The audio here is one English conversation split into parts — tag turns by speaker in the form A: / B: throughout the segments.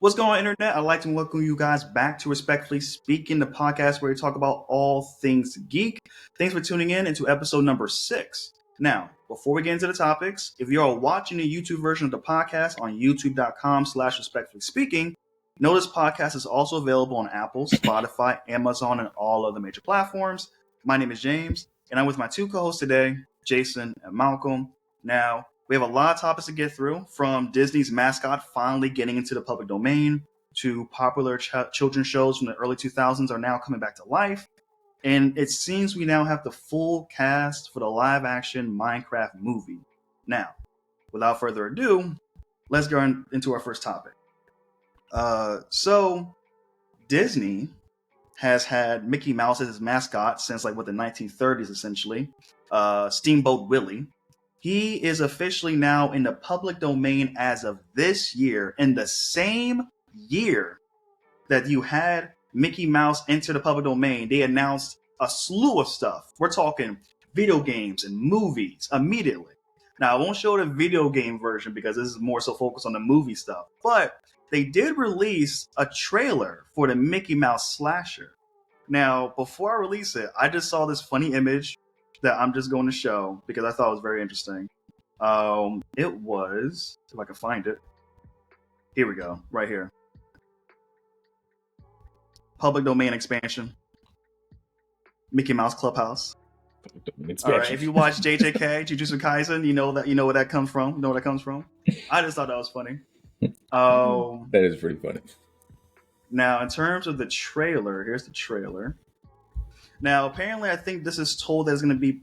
A: What's going on, Internet? I'd like to welcome you guys back to Respectfully Speaking, the podcast where we talk about all things geek. Thanks for tuning in into episode number 6. Now, before we get into the topics, if you are watching the YouTube version of the podcast on youtube.com/respectfully speaking, know this podcast is also available on Apple, Spotify, Amazon, and all other major platforms. My name is James, and I'm with my two co-hosts today, Jason and Malcolm. Now, we have a lot of topics to get through, from Disney's mascot finally getting into the public domain to popular children's shows from the early 2000s are now coming back to life. And it seems we now have the full cast for the live-action Minecraft movie. Now, without further ado, let's go into our first topic. So, Disney has had Mickey Mouse as his mascot since the 1930s, essentially. Steamboat Willie. He is officially now in the public domain as of this year, in the same year that you had Mickey Mouse enter the public domain. They announced a slew of stuff. We're talking video games and movies immediately. Now, I won't show the video game version because this is more so focused on the movie stuff, but they did release a trailer for the Mickey Mouse slasher. Now, before I release it, I just saw this funny image that I'm just going to show because I thought it was very interesting. It was, if I can find it. Here we go, right here. Public domain expansion. Mickey Mouse Clubhouse. All right, if you watch JJK, Jujutsu Kaisen, you know where that comes from. You know where that comes from. I just thought that was funny.
B: That is pretty funny.
A: Now, in terms of the trailer, here's the trailer. Now, apparently, I think this is told that it's going to be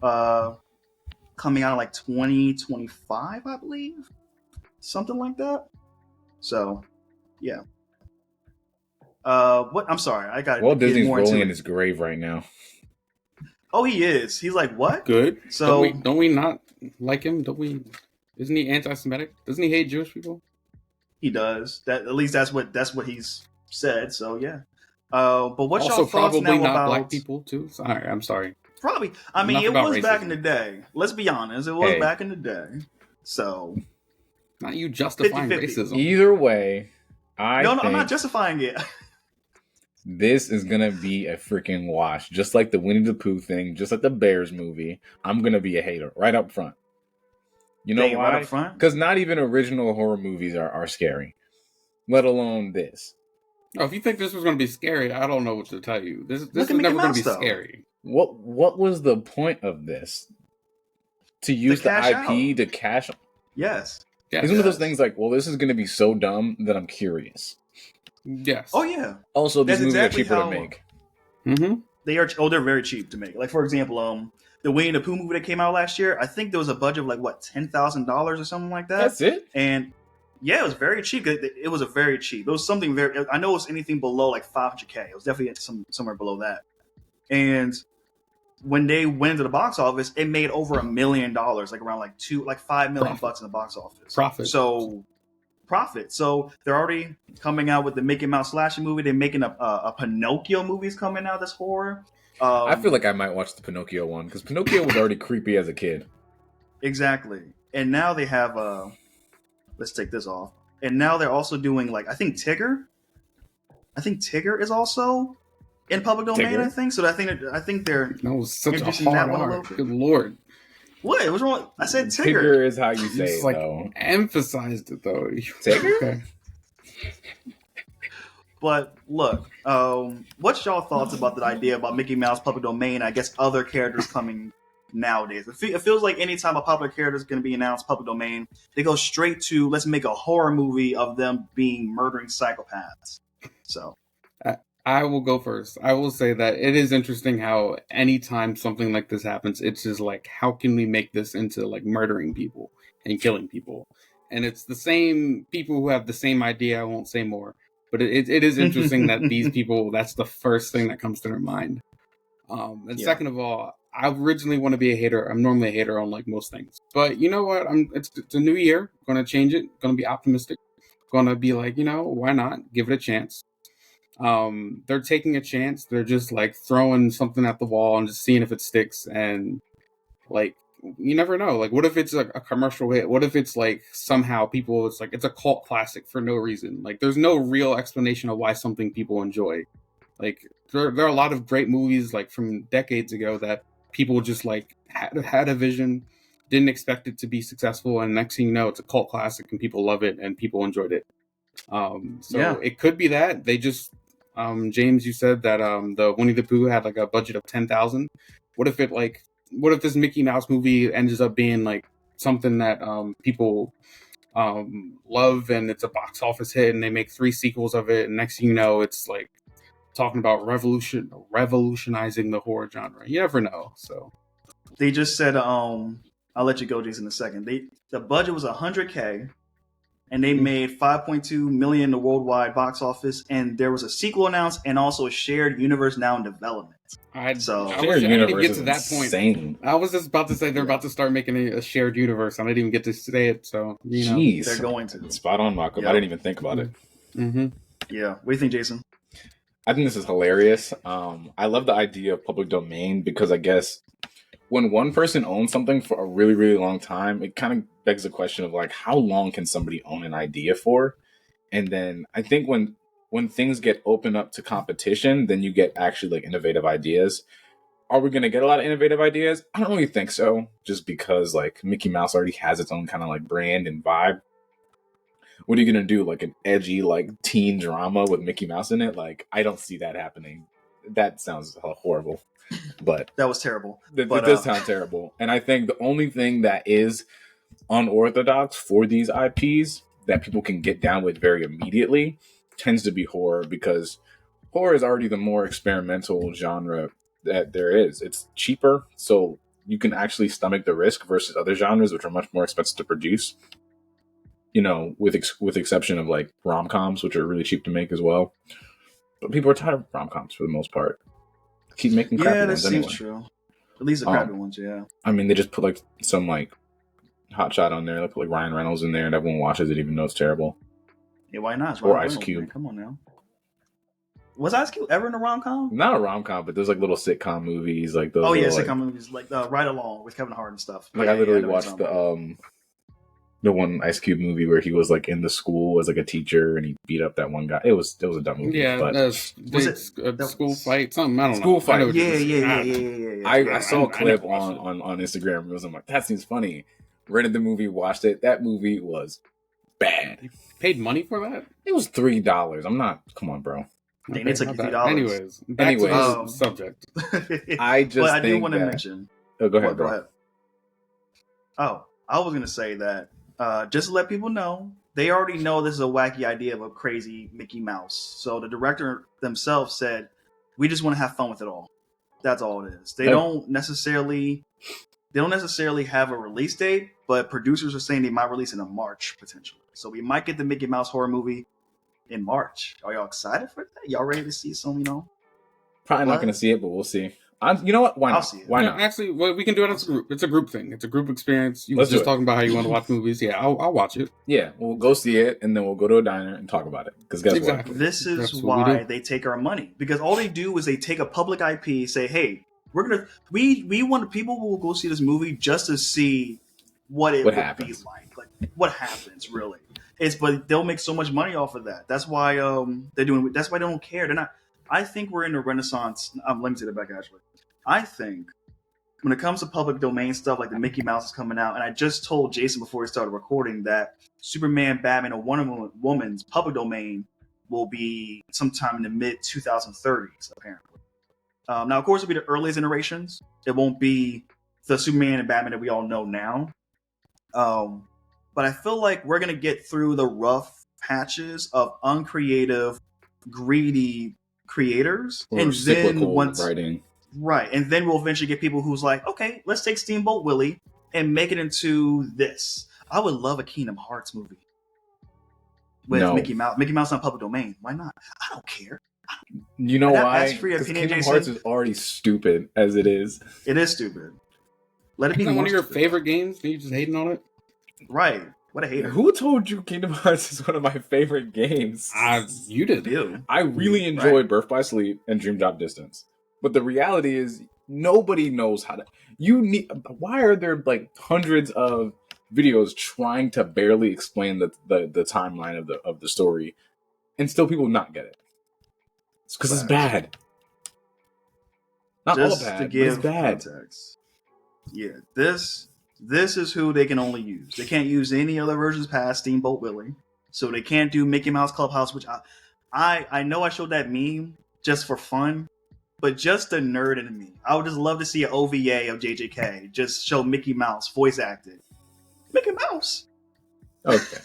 A: coming out in 2025, I believe. Something like that. So, yeah. What? I'm sorry. I got.
B: Walt Disney's rolling in his grave right now.
A: Oh, he is. He's like, what?
C: Good.
A: So
C: don't we not like him? Don't we? Isn't he anti-Semitic? Doesn't he hate Jewish people?
A: He does. At least that's what he's said. So yeah. But what's
C: also
A: your thoughts
C: probably
A: now
C: not
A: about
C: black people too? Sorry, I'm sorry.
A: Probably. I mean, it was back in the day. Let's be honest. It was back in the day. So.
C: Not you justifying
A: 50-50.
C: racism.
B: Either way,
A: No, I'm not justifying it.
B: This is gonna be a freaking wash. Just like the Winnie the Pooh thing, just like the Bears movie. I'm gonna be a hater right up front. You know why?
A: Right up front?
B: Because not even original horror movies are scary, let alone this.
C: Oh, if you think this was going to be scary, I don't know what to tell you. This is never going to be scary.
B: What was the point of this? To use the IP to cash?
A: Yes.
B: It's one of those things like, well, this is going to be so dumb that I'm curious.
C: Yes.
A: Oh yeah.
B: Also, these movies are cheaper to make.
C: Mm-hmm.
A: They're very cheap to make. Like, for example, the Winnie the Pooh movie that came out last year, I think there was a budget of $10,000 or something like that.
B: That's it.
A: And yeah, it was very cheap. It was a very cheap. It was something very. I know it was anything below $500K. It was definitely somewhere below that. And when they went into the box office, it made over $1 million, around $5 million bucks in the box office. Profit. So they're already coming out with the Mickey Mouse slasher movie. They're making a Pinocchio movie's coming out that's horror.
B: I feel like I might watch the Pinocchio one because Pinocchio was already creepy as a kid.
A: Exactly. And now they have let's take this off. And now they're also doing I think Tigger. I think Tigger is also in public domain.
B: Tigger?
A: I think so. I think they're
C: Such a
A: introducing
C: hard
A: that one a
C: R.
A: little bit.
C: Good lord.
A: What? What's wrong? I said Tigger.
B: Tigger is how you say
C: Just
B: it, though.
C: emphasized it though.
B: Tigger?
C: Okay.
A: But look, what's y'all thoughts about that idea about Mickey Mouse public domain? I guess other characters coming nowadays. It feels like anytime a popular character is going to be announced public domain, they go straight to let's make a horror movie of them being murdering psychopaths. So
C: I will go first. I will say that it is interesting how anytime something like this happens, it's just how can we make this into murdering people and killing people? And it's the same people who have the same idea. I won't say more, but it is interesting that these people, that's the first thing that comes to their mind. Second of all, I originally want to be a hater. I'm normally a hater on most things, but you know what? It's a new year. Going to change it. Going to be optimistic. Going to be why not? Give it a chance. They're taking a chance. They're just throwing something at the wall and just seeing if it sticks. And you never know. Like, what if it's a commercial hit? What if it's like somehow people, it's a cult classic for no reason? Like, there's no real explanation of why something people enjoy. Like, there are a lot of great movies like from decades ago that people just like had a vision, didn't expect it to be successful, and next thing you know, it's a cult classic and people love it and people enjoyed it. So it could be that they just, James, you said that the Winnie the Pooh had like a budget of 10,000. What if this Mickey Mouse movie ends up being like something that people love, and it's a box office hit, and they make 3 sequels of it, and next thing you know, it's like talking about revolutionizing the horror genre. You never know. So
A: they just said, I'll let you go, Jason, in a second. The budget was $100K, and they made 5.2 million in the worldwide box office, and there was a sequel announced and also a shared universe now in development.
C: I
B: shared
C: didn't
B: universe
C: get
B: is
C: to that
B: insane.
C: point. I was just about to say they're about to start making a shared universe, and I didn't even get to say it. So
B: Jeez,
A: they're going to.
B: Spot on, Marco. I didn't even think about it.
C: Mm-hmm.
A: Yeah. What do you think, Jason?
B: I think this is hilarious. I love the idea of public domain because I guess when one person owns something for a really, really long time, it kind of begs the question of like, how long can somebody own an idea for? And then I think when things get opened up to competition, then you get actually like innovative ideas. Are we going to get a lot of innovative ideas? I don't really think so, just because like Mickey Mouse already has its own kind of like brand and vibe. What are you going to do? Like an edgy, like teen drama with Mickey Mouse in it? Like, I don't see that happening. That sounds horrible. But
A: that was terrible.
B: It does sound terrible. And I think the only thing that is unorthodox for these IPs that people can get down with very immediately tends to be horror, because horror is already the more experimental genre that there is. It's cheaper, so you can actually stomach the risk versus other genres, which are much more expensive to produce. You know, with exception of like rom-coms, which are really cheap to make as well. But people are tired of rom-coms for the most part. Keep making crappy ones anyway.
A: Yeah, that seems true. At least the crappy ones, yeah.
B: I mean, they just put like some like hot shot on there. They put like Ryan Reynolds in there, and everyone watches it even though it's terrible.
A: Yeah, why not?
B: Or Ice Cube.
A: Man. Come on now. Was Ice Cube ever in a rom-com?
B: Not a rom-com, but there's like little sitcom movies like those.
A: Oh yeah,
B: little,
A: sitcom movies like Ride Along with Kevin Hart and stuff.
B: Like
A: yeah,
B: I literally watched the one Ice Cube movie where he was like in the school as like a teacher and he beat up that one guy. It was a dumb movie.
C: Yeah,
B: but
C: was it a school fight? Something, I don't know.
B: School fight.
A: Yeah.
B: I saw a clip on Instagram Reels. I'm like, that seems funny. Rented the movie, watched it. That movie was bad.
C: You paid money for that?
B: It was $3. I'm not. Come on, bro.
A: Dang, they took you $3.
C: Anyways, to the subject.
B: I just
A: I do want to mention.
B: Oh, go ahead, bro. Go ahead.
A: Oh, I was gonna say that just to let people know, they already know this is a wacky idea of a crazy Mickey Mouse. So the director themselves said, "We just want to have fun with it all." That's all it is. They don't necessarily have a release date, but producers are saying they might release it in March potentially. So we might get the Mickey Mouse horror movie in March. Are y'all excited for that? Y'all ready to see some?
B: Probably not going to see it, but we'll see. You know what? Why not?
A: I'll see it.
B: Why not?
C: Actually, we can do it as a group. It's a group thing. It's a group experience. You were just talking about how you want to watch movies. Yeah, I'll watch it.
B: Yeah, we'll go see it, and then we'll go to a diner and talk about it. Because guess what?
A: This is why they take our money. Because all they do is they take a public IP, say, "Hey, we want people who will go see this movie just to see what it would be like what happens really." But they'll make so much money off of that. That's why they're doing. That's why they don't care. They're not. I think we're in a renaissance. Let me take it back. Actually, I think when it comes to public domain stuff like the Mickey Mouse is coming out, and I just told Jason before we started recording that Superman, Batman, and Wonder Woman's public domain will be sometime in the mid 2030s. Apparently, now of course it'll be the earliest iterations. It won't be the Superman and Batman that we all know now. But I feel like we're going to get through the rough patches of uncreative, greedy creators.
B: Or
A: and then
B: writing.
A: Right. And then we'll eventually get people who's like, okay, let's take Steamboat Willie and make it into this. I would love a Kingdom Hearts movie with Mickey Mouse. Mickey Mouse on public domain. Why not? I don't care.
B: You know why? Because Kingdom Hearts is already stupid as it is.
A: It is stupid. Let it be
C: one of your favorite games. Are you just hating on it?
A: Right. What a hater.
B: Who told you Kingdom Hearts is one of my favorite games?
C: You did.
A: You.
B: I really enjoyed Birth by Sleep and Dream Drop Distance. But the reality is, Nobody knows how to. You need. Why are there like hundreds of videos trying to barely explain the timeline of the story, and still people not get it? It's because it's bad. Not all
A: Just to
B: bad, but it's
A: give
B: bad.
A: context. Yeah, this is who they can only use. They can't use any other versions past Steamboat Willie, so they can't do Mickey Mouse Clubhouse, which I know I showed that meme just for fun, but just the nerd in me, I would just love to see an OVA of JJK just show Mickey Mouse voice acted. Mickey Mouse.
B: Okay.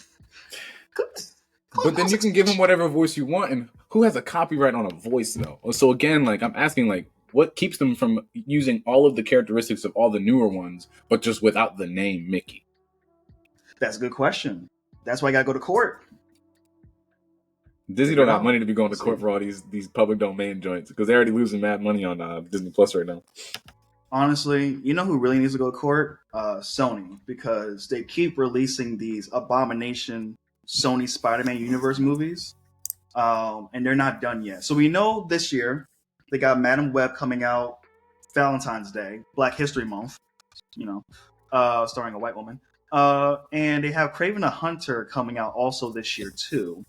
B: But then you can give him whatever voice you want, and who has a copyright on a voice though? So again, like I'm asking, like what keeps them from using all of the characteristics of all the newer ones, but just without the name Mickey?
A: That's a good question. That's why I gotta go to court.
B: Disney don't have money to be going to court for all these public domain joints because they're already losing mad money on Disney Plus right now.
A: Honestly, you know who really needs to go to court? Sony, because they keep releasing these abomination Sony Spider-Man universe movies, and they're not done yet. So we know this year they got Madam Web coming out Valentine's Day, Black History Month, starring a white woman, and they have Kraven the Hunter coming out also this year too,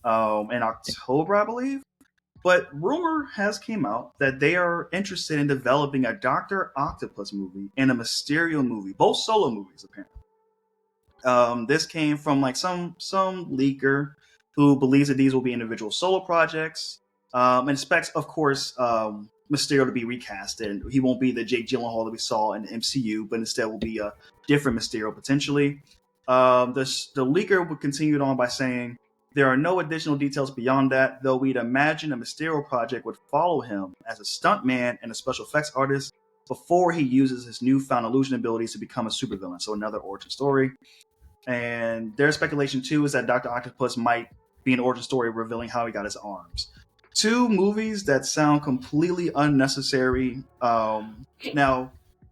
A: in October, I believe. But rumor has came out that they are interested in developing a Doctor Octopus movie and a Mysterio movie, both solo movies apparently. This came from like some leaker who believes that these will be individual solo projects, and expects, of course, Mysterio to be recast, and he won't be the Jake Gyllenhaal that we saw in the MCU, but instead will be a different Mysterio potentially. The leaker would continue on by saying, there are no additional details beyond that, though we'd imagine a Mysterio project would follow him as a stuntman and a special effects artist before he uses his newfound illusion abilities to become a supervillain, so another origin story. And their speculation, too, is that Dr. Octopus might be an origin story revealing how he got his arms. Two movies that sound completely unnecessary. Now,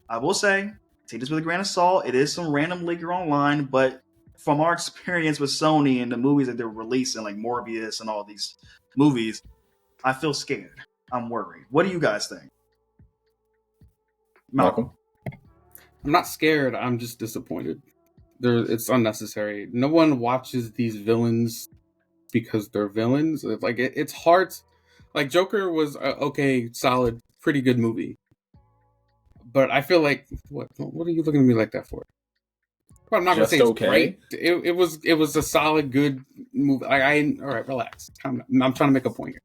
A: I will say, take this with a grain of salt. It is some random leaker online, but from our experience with Sony and the movies that they're releasing, like Morbius and all these movies, I feel scared. I'm worried. What do you guys think? Malcolm?
C: I'm not scared. I'm just disappointed. It's unnecessary. No one watches these villains because they're villains. It's hard. Like Joker was okay, solid, pretty good movie. But I feel like what are you looking at me like that for? Well, I'm not gonna say it's great. It was a solid, good movie. All right, relax. I'm trying to make a point here.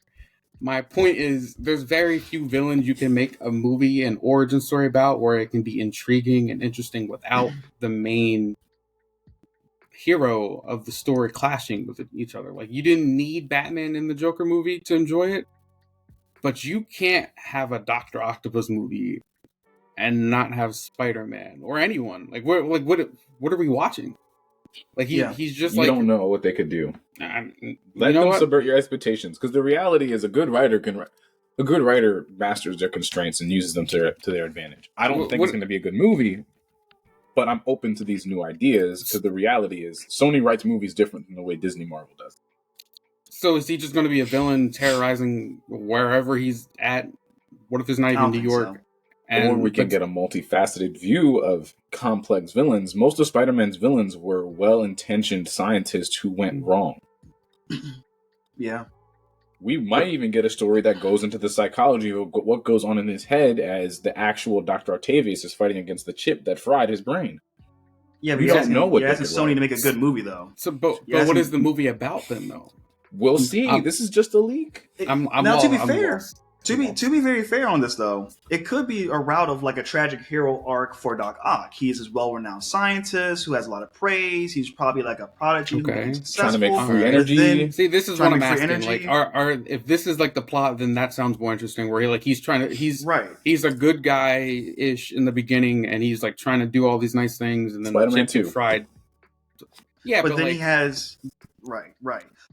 C: My point is, there's very few villains you can make a movie and origin story about where it can be intriguing and interesting without the main hero of the story clashing with each other. Like, you didn't need Batman in the Joker movie to enjoy it, but you can't have a Doctor Octopus movie and not have Spider-Man or anyone. Like, what are we watching? Like, he's just
B: you don't know what they could do. Let them subvert your expectations, because the reality is a good writer masters their constraints and uses them to their advantage. I don't think it's going to be a good movie, but I'm open to these new ideas, because the reality is Sony writes movies different than the way Disney Marvel does.
C: So is he just going to be a villain terrorizing wherever he's at? What if it's not even New York?
A: So.
B: Or we can get a multifaceted view of complex villains. Most of Spider-Man's villains were well-intentioned scientists who went wrong.
A: Yeah.
B: We might even get a story that goes into the psychology of what goes on in his head as the actual Dr. Octavius is fighting against the chip that fried his brain.
A: Yeah, but
B: we don't know what
A: you're asking Sony to make a good movie, though.
C: So, but what is the movie about then, though?
B: We'll see. This is just a leak.
A: To be fair, To be very fair on this, though, it could be a route of like a tragic hero arc for Doc Ock. He is a well-renowned scientist who has a lot of praise. He's probably like a prodigy who's successful.
B: Trying to make free energy.
C: See, this is what I'm asking. Like, if this is like the plot, then that sounds more interesting. Where he's a good guy-ish in the beginning, and he's like trying to do all these nice things, and then
B: Spider-Man
C: the chip fried. Yeah,
A: but then he has right.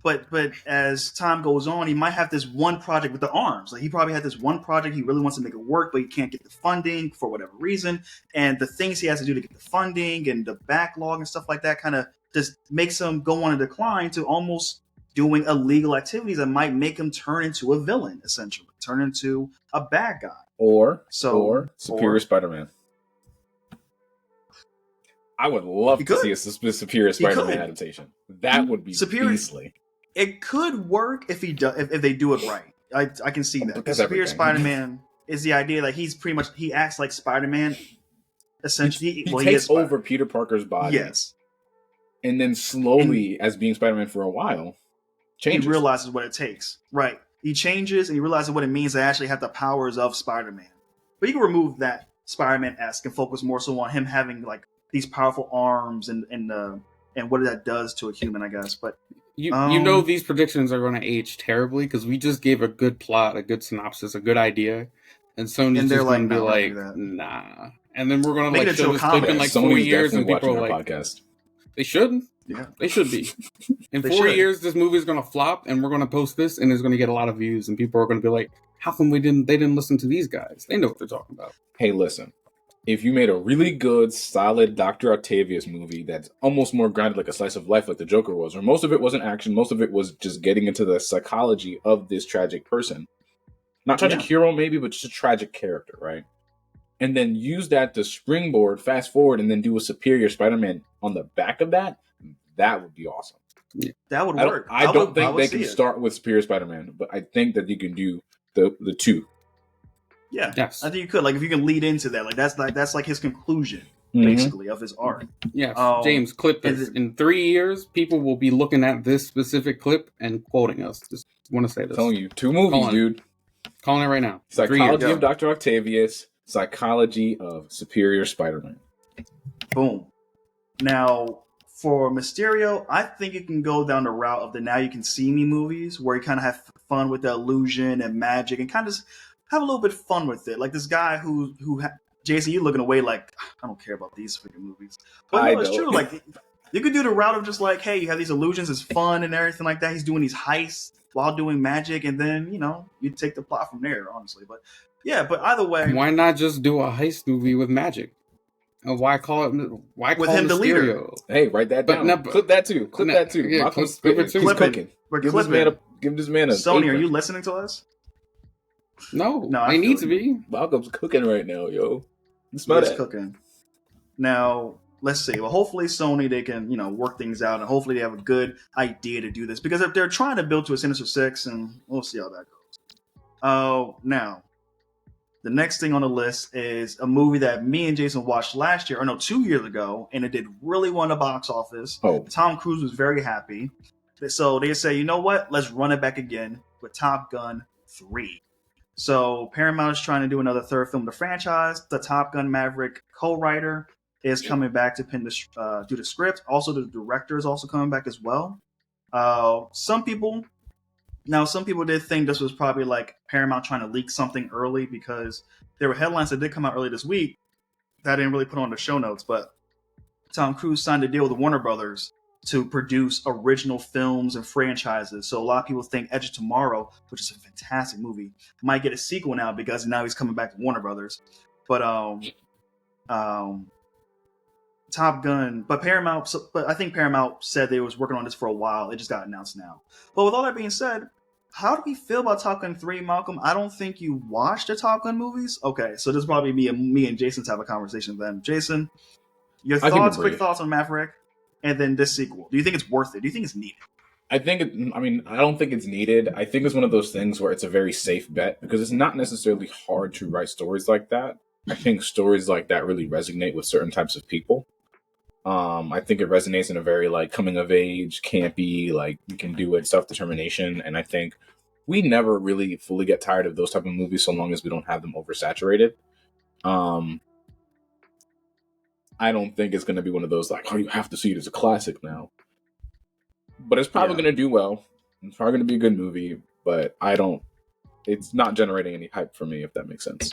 A: But as time goes on, he might have this one project with the arms. Like, he probably had this one project he really wants to make it work, but he can't get the funding for whatever reason. And the things he has to do to get the funding and the backlog and stuff like that kind of just makes him go on a decline to almost doing illegal activities that might make him turn into a villain, essentially, turn into a bad guy.
B: Or
A: So
B: Superior Spider-Man. I would love to see a Superior Spider-Man adaptation. That would be beastly.
A: It could work if if they do it right. I can see that. The Superior Spider-Man is the idea that he's pretty much he acts like Spider-Man. Essentially,
B: he takes over Peter Parker's body.
A: Yes,
B: and then slowly, as being Spider-Man for a while, changes.
A: He realizes what it takes. Right, he changes and he realizes what it means to actually have the powers of Spider-Man. But you can remove that Spider-Man-esque and focus more so on him having like these powerful arms and what that does to a human, I guess. But
C: you know these predictions are going to age terribly because we just gave a good plot, a good synopsis, a good idea, and Sony's just going to be like, nah. And then we're going to like show this clip in like 4 years, and people are like,
B: podcast.
C: They should. Yeah, they should be. In 4 years, this movie is going to flop, and we're going to post this, and it's going to get a lot of views, and people are going to be like, how come they didn't listen to these guys? They know what they're talking about.
B: Hey, listen. If you made a really good, solid Doctor Octavius movie that's almost more grounded like a slice of life like the Joker was, or most of it wasn't action, most of it was just getting into the psychology of this tragic person. Not tragic hero, maybe, but just a tragic character, right? And then use that to springboard, fast forward, and then do a Superior Spider-Man on the back of that, that would be awesome.
A: Yeah. That would work.
B: I don't think they can start with Superior Spider-Man, but I think that you can do the two.
A: Yeah, yes. I think you could. Like, if you can lead into that, that's like his conclusion, basically, of his art.
C: Yeah, James, clip this. In 3 years, people will be looking at this specific clip and quoting us. Just want to say this.
B: I'm telling you, 2 movies, dude.
C: Calling it right now.
B: Psychology of Doctor Octavius, Psychology of Superior Spider-Man.
A: Boom. Now, for Mysterio, I think it can go down the route of the Now You Can See Me movies, where you kind of have fun with the illusion and magic and kind of have a little bit of fun with it. Like this guy who Jason, you're looking away like, I don't care about these freaking movies. But no, it's true. Like, you could do the route of just like, hey, you have these illusions, it's fun and everything like that. He's doing these heists while doing magic, and then, you take the plot from there, honestly. But yeah, but either way.
C: Why not just do a heist movie with magic? And why call him the leader?
B: Hey, write that down. Clip that too.
C: Yeah, clip it too.
B: Cooking. Give this man a
A: Sony, are you listening to us?
C: No, I need to be.
B: Malcolm's cooking right now, yo.
A: He's cooking. Now, let's see. Well, hopefully Sony, they can, work things out, and hopefully they have a good idea to do this, because if they're trying to build to a Sinister Six, and we'll see how that goes. Now, the next thing on the list is a movie that me and Jason watched 2 years ago, and it did really well in the box office. Tom Cruise was very happy. So they say, you know what? Let's run it back again with Top Gun 3. So Paramount is trying to do another third film of the franchise. The Top Gun Maverick co-writer is coming back to do the script. Also, the director is also coming back as well. Some people did think this was probably like Paramount trying to leak something early, because there were headlines that did come out early this week that I didn't really put on the show notes. But Tom Cruise signed a deal with Warner Brothers to produce original films and franchises. So a lot of people think Edge of Tomorrow, which is a fantastic movie, might get a sequel now, because now he's coming back to Warner Brothers. But Top Gun, but I think Paramount said they was working on this for a while. It just got announced now. But with all that being said, how do we feel about Top Gun 3, Malcolm? I don't think you watched the Top Gun movies. Okay, so this is probably me and Jason to have a conversation then. Jason, your thoughts, quick thoughts on Maverick, and then this sequel. Do you think it's worth it? Do you think it's needed?
B: I don't think it's needed. I think it's one of those things where it's a very safe bet, because it's not necessarily hard to write stories like that. I think stories like that really resonate with certain types of people. I think it resonates in a very like coming of age, campy, like you can do it, self-determination. And I think we never really fully get tired of those type of movies so long as we don't have them oversaturated. I don't think it's going to be one of those like, oh, you have to see it as a classic now. But it's probably going to do well. It's probably going to be a good movie, but it's not generating any hype for me, if that makes sense.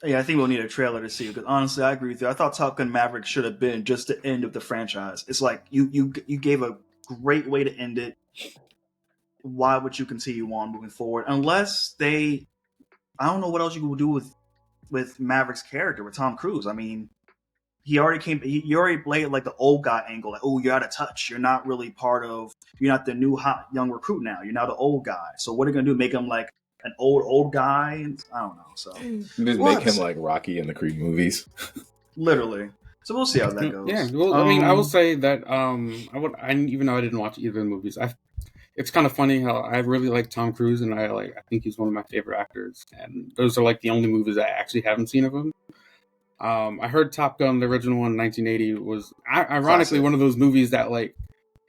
A: Yeah, I think we'll need a trailer to see, because honestly, I agree with you. I thought Top Gun Maverick should have been just the end of the franchise. It's like you gave a great way to end it. Why would you continue on moving forward? Unless I don't know what else you could do with Maverick's character, with Tom Cruise. I mean, you already played like the old guy angle, like, oh, you're out of touch. You're not really you're not the new hot young recruit now. You're now the old guy. So what are you going to do? Make him like an old guy. And I don't know. So
B: Just
A: we'll
B: make
A: have to
B: him
A: see.
B: like Rocky in the Creed movies.
A: Literally. So we'll see how that goes.
C: Yeah, well, I mean, I will say that even though I didn't watch either of the movies, it's kind of funny how I really like Tom Cruise, and I think he's one of my favorite actors, and those are like the only movies I actually haven't seen of him. I heard Top Gun, the original one, 1980, was ironically
A: Classic.
C: one of those movies that like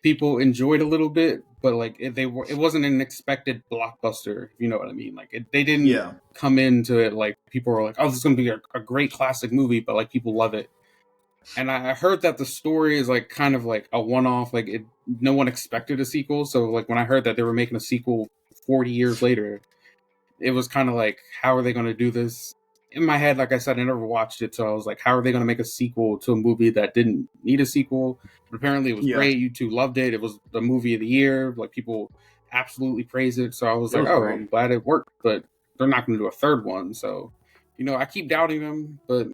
C: people enjoyed a little bit, but like it wasn't an expected blockbuster. If you know what I mean? Like they didn't come into it like people were like, oh, this is going to be a great classic movie, but like people love it. And I heard that the story is like kind of like a one-off. Like no one expected a sequel. So like when I heard that they were making a sequel 40 years later, it was kind of like, how are they going to do this? In my head, like I said, I never watched it, so I was like, how are they going to make a sequel to a movie that didn't need a sequel? But apparently it was great. You two loved it. It was the movie of the year. Like people absolutely praised it. So I was like,
A: great.
C: I'm glad it worked. But they're not going to do a third one. So, I keep doubting them, but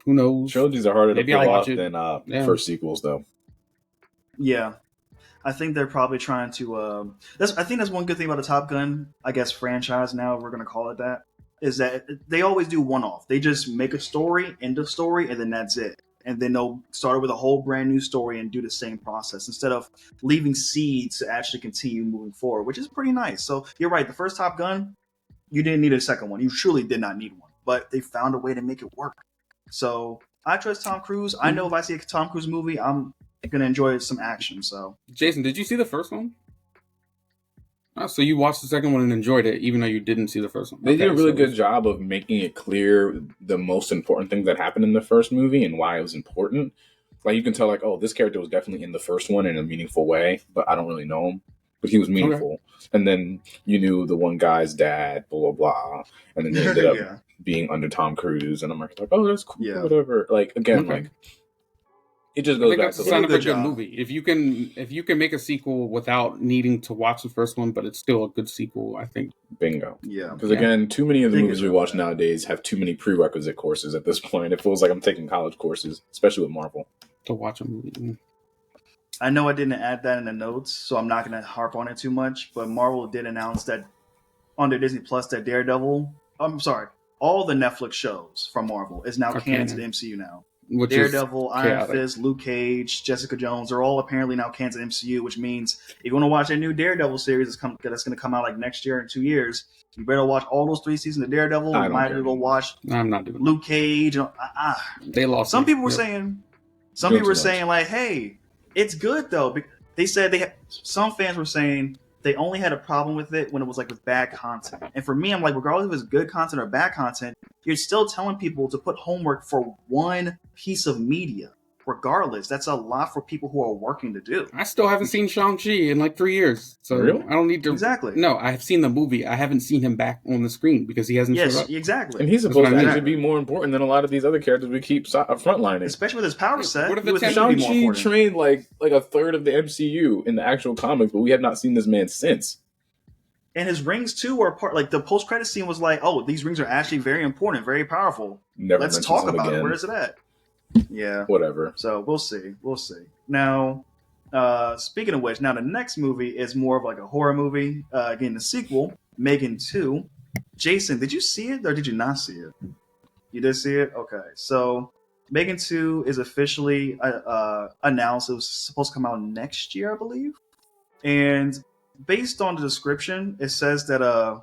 C: who knows?
B: Trilogies are harder
C: Maybe
B: to
C: I'll
B: pull
C: watch
B: off
C: it.
B: than first sequels, though.
A: Yeah. I think they're probably trying to. I think that's one good thing about the Top Gun, I guess, franchise. Now we're going to call it that. Is that they always do one-off. They just make a story, end of story, and then that's it. And then they'll start with a whole brand new story and do the same process instead of leaving seeds to actually continue moving forward, which is pretty nice. So you're right. The first Top Gun, you didn't need a second one. You truly did not need one. But they found a way to make it work. So I trust Tom Cruise. I know if I see a Tom Cruise movie, I'm going to enjoy some action. So
C: Jason, did you see the first one? Oh, so you watched the second one and enjoyed it, even though you didn't see the first one.
B: They did a really good job of making it clear the most important things that happened in the first movie and why it was important. Like you can tell, like, oh, this character was definitely in the first one in a meaningful way, but I don't really know him. But he was meaningful. Okay. And then you knew the one guy's dad, blah, blah, blah. And then he ended up being under Tom Cruise. And I'm like, oh, that's cool, whatever. Like, again, like, it just goes back to
C: the sign of a good movie. If you can make a sequel without needing to watch the first one, but it's still a good sequel, I think.
B: Bingo. Yeah. Because again, too many of the movies we watch nowadays have too many prerequisite courses at this point. It feels like I'm taking college courses, especially with Marvel.
C: To watch a movie.
A: I know I didn't add that in the notes, so I'm not going to harp on it too much, but Marvel did announce that on their Disney Plus that all the Netflix shows from Marvel is now canon to the MCU now. Which Daredevil, Iron Fist, Luke Cage, Jessica Jones are all apparently now canon to the MCU, which means if you want to watch a new Daredevil series that's going to come out like next year in 2 years, you better watch all those 3 seasons of Daredevil. You might as well watch
C: I'm not doing
A: Luke Cage.
C: They lost.
A: Some people were saying, like, hey, it's good though. They said some fans were saying they only had a problem with it when it was like with bad content. And for me, I'm like, regardless if it's good content or bad content, you're still telling people to put homework for one piece of media. Regardless, that's a lot for people who are working to do.
C: I still haven't seen Shang-Chi in like 3 years. So
B: really?
C: I don't need to.
A: Exactly.
C: No, I've seen the movie. I haven't seen him back on the screen because he hasn't showed up.
A: Yes, exactly.
B: And he's supposed to actually be more important than a lot of these other characters we keep frontlining.
A: Especially with his power set.
B: Shang-Chi trained like a third of the MCU in the actual comics, but we have not seen this man since.
A: And his rings too are part. Like the post-credit scene was like, "Oh, these rings are actually very important, very powerful. Let's talk about it. Where is it at?" Yeah,
B: whatever.
A: So we'll see. Now, speaking of which, now the next movie is more of like a horror movie. Again, the sequel, Megan 2. Jason, did you see it or did you not see it? You did see it. Okay, so Megan 2 is officially announced. It was supposed to come out next year, I believe, and based on the description, it says that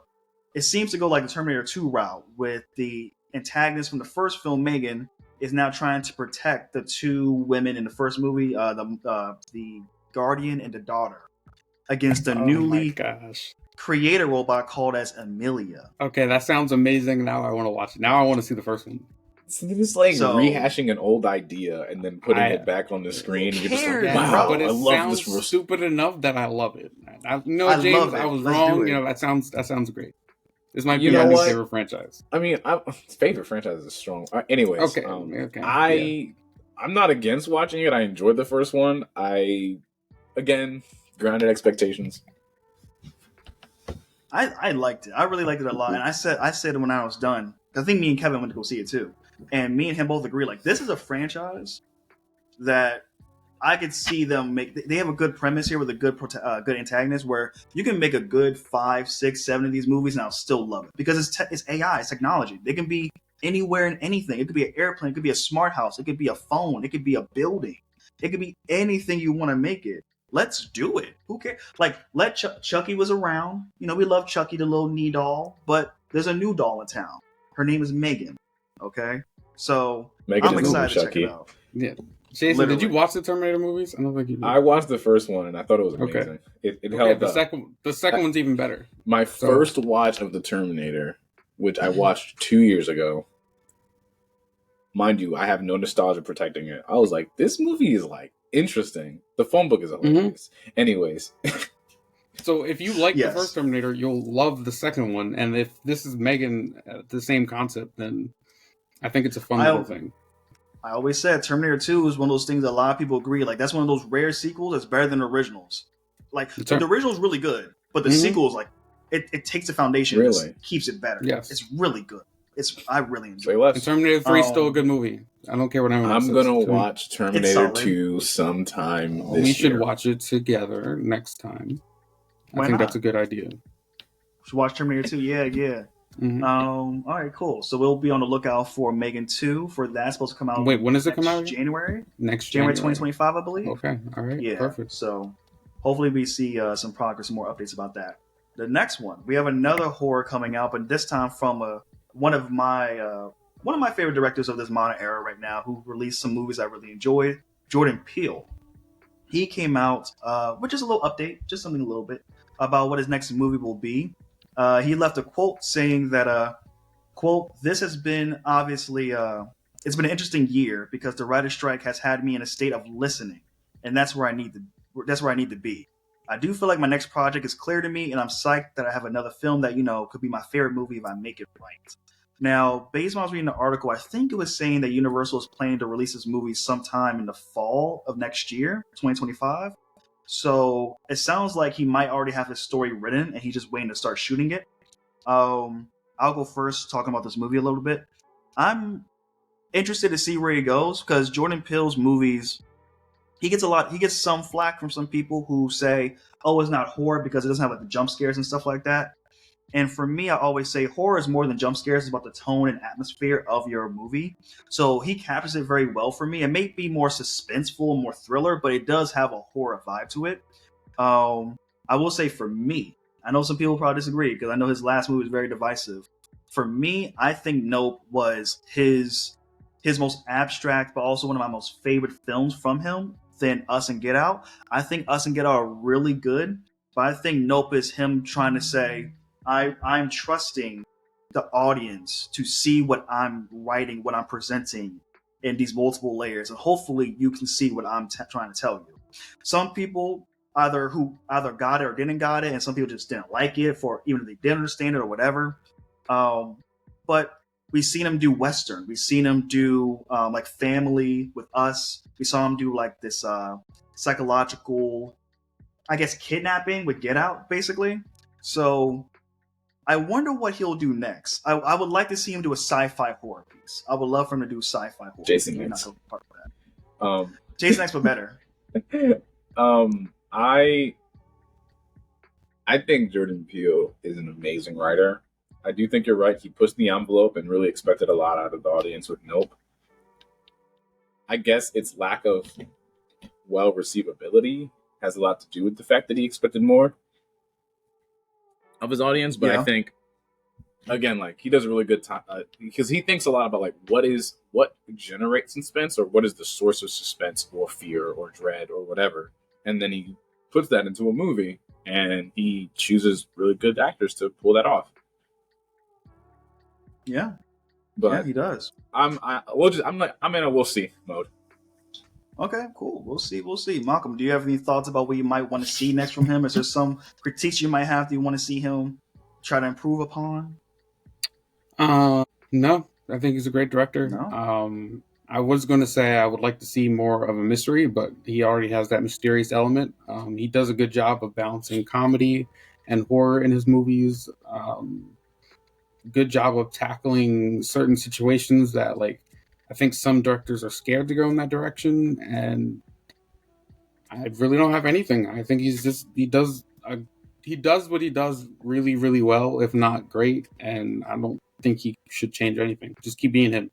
A: it seems to go like the Terminator 2 route, with the antagonist from the first film, Megan, is now trying to protect the two women in the first movie, the Guardian and the daughter, against the newly created robot called as Amelia.
C: Okay, that sounds amazing. Now I want to watch it. Now I want to see the first one.
B: So they're just like rehashing an old idea and then putting it back on the screen. And you're just like, wow,
C: but it
B: I love this.
C: Sounds stupid enough that I love it. James, I was wrong. That sounds great. This might be my new favorite franchise.
B: I mean, favorite franchise is strong. Anyways,
C: okay.
B: I'm not against watching it. I enjoyed the first one. Again, grounded expectations.
A: I liked it. I really liked it a lot. And I said when I was done, I think me and Kevin went to go see it too. And me and him both agree, like, this is a franchise that I could see them make. They have a good premise here with a good good antagonist, where you can make a good 5, 6, 7 of these movies, and I'll still love it because it's AI, it's technology. They can be anywhere and anything. It could be an airplane, it could be a smart house, it could be a phone, it could be a building, it could be anything you want to make it. Let's do it. Who cares? Like, let Chucky was around. You know, we love Chucky, the little knee doll, but there's a new doll in town. Her name is Megan. Okay, so
B: Megan
A: I'm
B: is
A: excited to check
B: Chucky.
A: it out.
C: Yeah. Jason,
A: Literally.
C: did you watch the Terminator movies? I don't think you did.
B: I watched the first one and I thought it was amazing.
C: Okay.
B: It held
C: the
B: up.
C: the second one's even better.
B: My first watch of the Terminator, which I watched 2 years ago. Mind you, I have no nostalgia protecting it. I was like, this movie is like interesting. The phone book is hilarious. Anyways.
C: So if you like
A: Yes.
C: the first Terminator, you'll love the second one. And if this is Megan, the same concept, then I think it's a fun little thing.
A: I always said Terminator 2 is one of those things that a lot of people agree. Like, that's one of those rare sequels that's better than the originals. Like, the original is really good, but the sequel is like, it takes the foundation and keeps it better.
C: Yes.
A: It's really good. I really enjoy it.
C: And Terminator 3 is still a good movie. I don't care what anyone else
B: I'm
C: says.
B: going to watch Terminator 2 sometime this year.
C: We should watch it together next time. I think that's a good idea.
A: Should watch Terminator 2. Yeah.
C: Mm-hmm.
A: All right, cool. So we'll be on the lookout for Megan 2. For that's supposed to come out.
C: Wait, when does it come out?
A: January.
C: Next
A: January 2025, I believe.
C: Okay, all right,
A: yeah,
C: perfect.
A: So hopefully we see some progress and more updates about that. The next one, we have another horror coming out, but this time from one of my favorite directors of this modern era right now, who released some movies I really enjoyed, Jordan Peele. He came out with just a little update, just something a little bit about what his next movie will be. He left a quote saying that, quote, "This has been obviously, it's been an interesting year because the writer's strike has had me in a state of listening, and that's where I need to be. I do feel like my next project is clear to me, and I'm psyched that I have another film that, could be my favorite movie if I make it right." Now, based on what I was reading the article, I think it was saying that Universal is planning to release this movie sometime in the fall of next year, 2025. So it sounds like he might already have his story written and he's just waiting to start shooting it. I'll go first talking about this movie a little bit. I'm interested to see where he goes because Jordan Peele's movies, he gets some flack from some people who say, oh, it's not horror because it doesn't have like the jump scares and stuff like that. And for me, I always say horror is more than jump scares. It's about the tone and atmosphere of your movie. So he captures it very well for me. It may be more suspenseful and more thriller, but it does have a horror vibe to it. I will say for me, I know some people probably disagree because I know his last movie was very divisive. For me, I think Nope was his most abstract, but also one of my most favorite films from him than Us and Get Out. I think Us and Get Out are really good, but I think Nope is him trying to say, I'm trusting the audience to see what I'm writing, what I'm presenting in these multiple layers, and hopefully you can see what I'm trying to tell you. Some people either got it or didn't got it, and some people just didn't like it for even if they didn't understand it or whatever. But we've seen him do Western. We've seen him do like Family with Us. We saw him do like this psychological, I guess, kidnapping with Get Out, basically. So I wonder what he'll do next. I would like to see him do a sci-fi horror piece. I would love for him to do sci-fi horror.
B: Jason X.
A: Jason X, but better.
B: I think Jordan Peele is an amazing writer. I do think you're right. He pushed the envelope and really expected a lot out of the audience with Nope. I guess its lack of receivability has a lot to do with the fact that he expected more of his audience, but I think again, like, he does a really good time because he thinks a lot about like what generates suspense or what is the source of suspense or fear or dread or whatever, and then he puts that into a movie and he chooses really good actors to pull that off.
A: Yeah,
B: but
A: yeah, he does.
B: I'm in a we'll see mode.
A: Okay, cool. We'll see. Malcolm, do you have any thoughts about what you might want to see next from him? Is there some critiques you might have that you want to see him try to improve upon?
C: No, I think he's a great director.
A: No?
C: I was going to say I would like to see more of a mystery, but he already has that mysterious element. He does a good job of balancing comedy and horror in his movies. Good job of tackling certain situations that, like, I think some directors are scared to go in that direction, and I really don't have anything. I think he does what he does really, really well, if not great, and I don't think he should change anything. Just keep being him.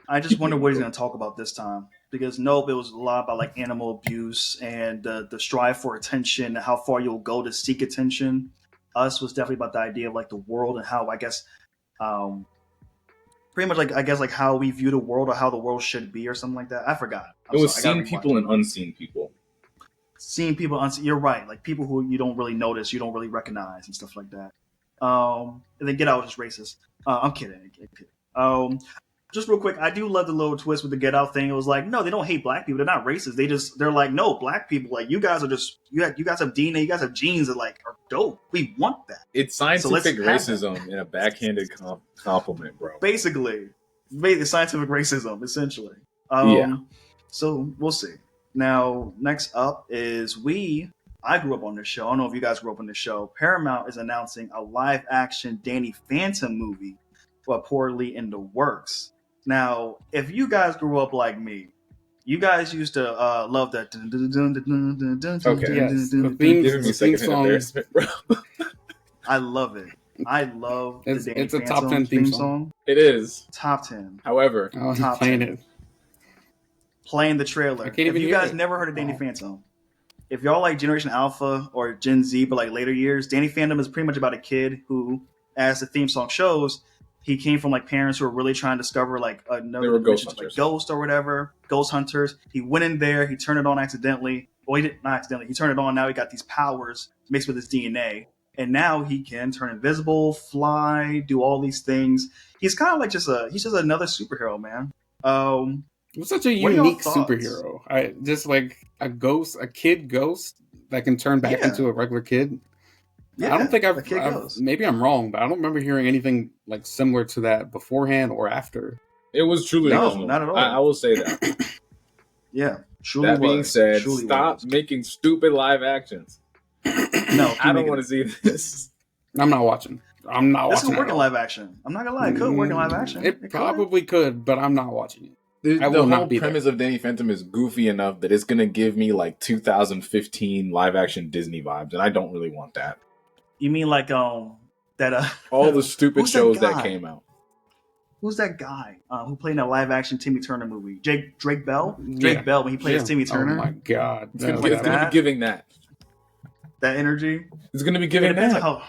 A: I just wonder what he's going to talk about this time. Because Nope, it was a lot about like animal abuse and the strive for attention, how far you'll go to seek attention. Us was definitely about the idea of like the world and how I guess, pretty much like I guess like how we view the world or how the world should be or something like that. I forgot.
B: It was seen people and unseen people.
A: Seeing people, you're right. Like people who you don't really notice, you don't really recognize and stuff like that. And then Get Out was just racist. I'm kidding. Just real quick, I do love the little twist with the Get Out thing. It was like, no, they don't hate black people. They're not racist. They're like, no, black people, like you guys are just you guys have DNA, you guys have genes that like are dope. We want that.
B: It's scientific racism in a backhanded compliment, bro.
A: Basically, scientific racism, essentially. So we'll see. Now, next up is I grew up on this show. I don't know if you guys grew up on this show. Paramount is announcing a live-action Danny Phantom movie, reportedly in the works. Now, if you guys grew up like me, you guys used to love that.
C: Okay, yes. The theme song.
B: Bro.
A: I love it. I love the Danny
C: It's a
A: Phantom
C: top 10 theme song.
B: It is.
A: Top 10.
B: However,
C: top playing 10.
A: Playing the trailer. If you guys never heard of Danny Phantom, if y'all like Generation Alpha or Gen Z, but like later years, Danny Phantom is pretty much about a kid who, as the theme song shows, he came from like parents who were really trying to discover like another like ghost or whatever, ghost hunters. He went in there, he turned it on accidentally. Well, he didn't, not accidentally. He turned it on. Now he got these powers mixed with his DNA, and now he can turn invisible, fly, do all these things. He's kind of like just another superhero, man.
C: He's such a unique superhero. I just like a kid ghost that can turn back into a regular kid. Yeah, I don't think maybe I'm wrong, but I don't remember hearing anything like similar to that beforehand or after.
B: It was truly original.
A: Not at all.
B: I will say that.
A: Yeah, truly.
B: That being said, stop making stupid live actions.
A: No,
B: I don't want to see this.
C: I'm not watching.
A: This could work in live action. I'm not gonna lie, it could work in live action.
C: It probably could, but I'm not watching it.
B: The whole premise of Danny Phantom is goofy enough that it's gonna give me like 2015 live action Disney vibes, and I don't really want that.
A: You mean like all
B: the stupid shows that came out?
A: Who's that guy who played in a live action Timmy Turner movie? Drake Bell? Drake Bell when he played as Timmy Turner.
C: Oh my god.
B: It's gonna be giving that
A: energy.
B: It's gonna be giving that.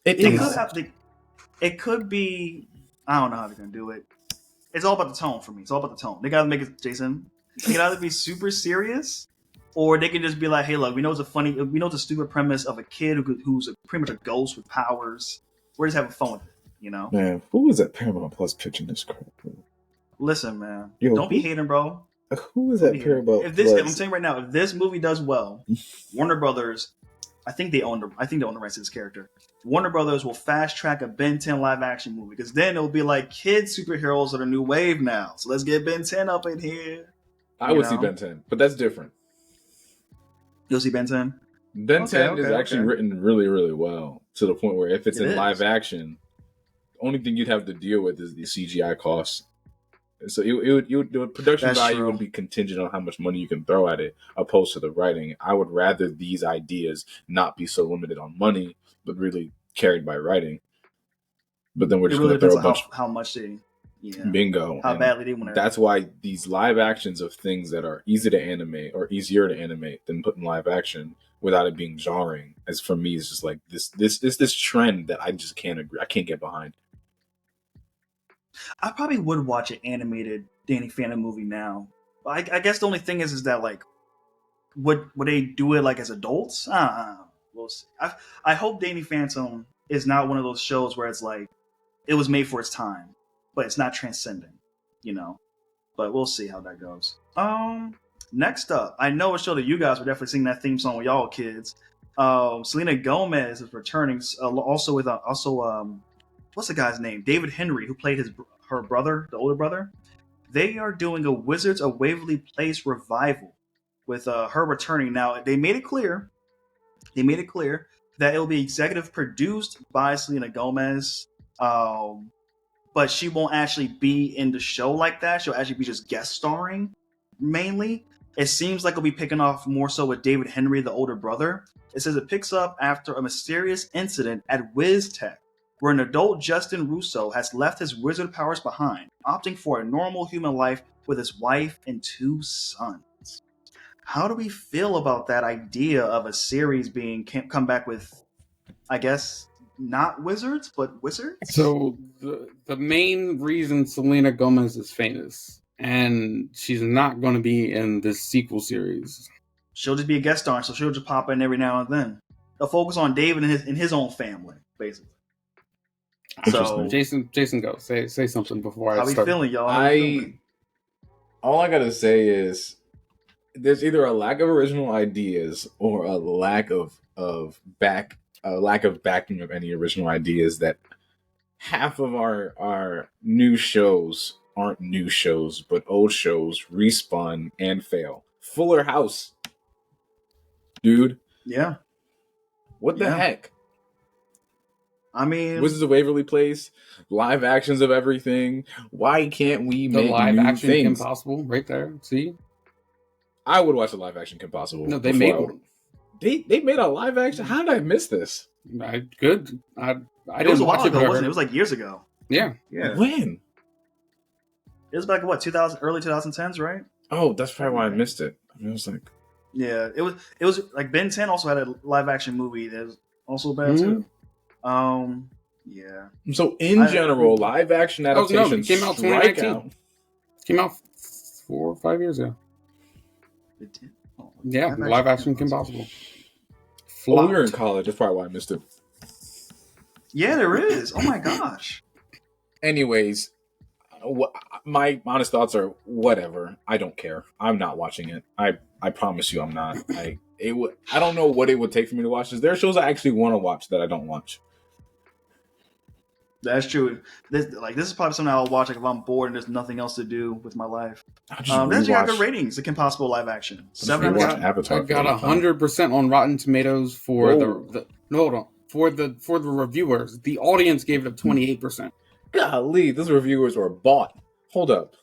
A: It could be, I don't know how they're gonna do it. It's all about the tone for me. It's all about the tone. They gotta make it, Jason. It can either be super serious, or they can just be like, "Hey, look, we know it's a stupid premise of a kid who's pretty much a ghost with powers. We're just having fun with it, you know."
B: Man, who was at Paramount Plus pitching this crap?
A: Listen, man, don't be hating, bro.
B: Who is at Paramount
A: Plus? I'm saying right now, if this movie does well, Warner Brothers, I think they own the rights to this character. Warner Brothers will fast track a Ben 10 live action movie, because then it'll be like kid superheroes are the new wave now. So let's get Ben 10 up in here.
B: I would see Ben 10, but that's different.
A: You'll see Ben 10?
B: Ben 10 is actually written really, really well, to the point where if it's in live action, the only thing you'd have to deal with is the CGI costs. So the production value would be contingent on how much money you can throw at it, opposed to the writing. I would rather these ideas not be so limited on money, but really carried by writing. But then we're just going to throw a bunch.
A: How much they,
B: bingo.
A: How badly they want to.
B: That's why these live actions of things that are easy to animate or easier to animate than put in live action without it being jarring, as for me, is just like this trend that I just can't agree. I can't get behind.
A: I probably would watch an animated Danny Phantom movie now. I guess the only thing is that like, would they do it like as adults? We'll see. I hope Danny Phantom is not one of those shows where it's like it was made for its time, but it's not transcending, you know. But we'll see how that goes. Next up, I know a show that you guys were definitely singing that theme song with y'all kids. Selena Gomez is returning, also with what's the guy's name? David Henry, who played her brother, the older brother. They are doing a Wizards of Waverly Place revival with her returning. Now, they made it clear that it will be executive produced by Selena Gomez, but she won't actually be in the show like that. She'll actually be just guest starring mainly. It seems like it'll be picking off more so with David Henry, the older brother. It says it picks up after a mysterious incident at WizTech, where an adult Justin Russo has left his wizard powers behind, opting for a normal human life with his wife and 2 sons. How do we feel about that idea of a series being come back with, I guess, not wizards, but wizards?
C: So the main reason Selena Gomez is famous, and she's not going to be in this sequel series.
A: She'll just be a guest star, so she'll just pop in every now and then. They'll focus on David and his own family, basically. So,
C: Jason, go say something before
A: how
C: I
A: we
C: start.
A: feeling, y'all?
B: All I gotta say is there's either a lack of original ideas or a lack of backing of any original ideas that half of our new shows aren't new shows, but old shows respawn and fail. Fuller House. Dude.
A: Yeah.
B: What the heck?
A: I mean,
B: Wizards of Waverly Place, live actions of everything. Why can't we
C: The
B: make
C: live
B: new
C: action Kim
B: things?
C: Possible, right there. See,
B: I would watch a live action Kim Possible.
C: no, they made one.
B: They made a live action. How did I miss this?
C: Good. I
A: it was
C: didn't
A: a
C: watch
A: while
C: it.
A: ago, wasn't it? It was like years ago.
C: Yeah.
B: When?
A: It was back in what, 2000, early 2010s, right?
B: Oh, that's probably why I missed it. I mean, it was like,
A: Yeah, it was like Ben 10 also had a live action movie that was also bad too. Yeah.
B: so in general, live action adaptations
C: it came out 2019. Came out 4 or 5 years ago.
A: It did. Oh,
C: Yeah, live action Kim Possible.
B: Oh, we were in college. That's probably why I missed it.
A: Yeah, there is. Oh my gosh.
B: Anyways, my honest thoughts are whatever. I don't care. I'm not watching it. I promise you, I'm not. I don't know what it would take for me to watch this. There are shows I actually want to watch that I don't watch.
A: That's true. This is probably something I'll watch like if I'm bored and there's nothing else to do with my life. That's got good ratings. The Kim Possible live action. 7 out of 10.
B: Avatar.
C: I got 100% on Rotten Tomatoes for for the reviewers. The audience gave it a 28%.
B: Golly, those reviewers were bought. Hold up,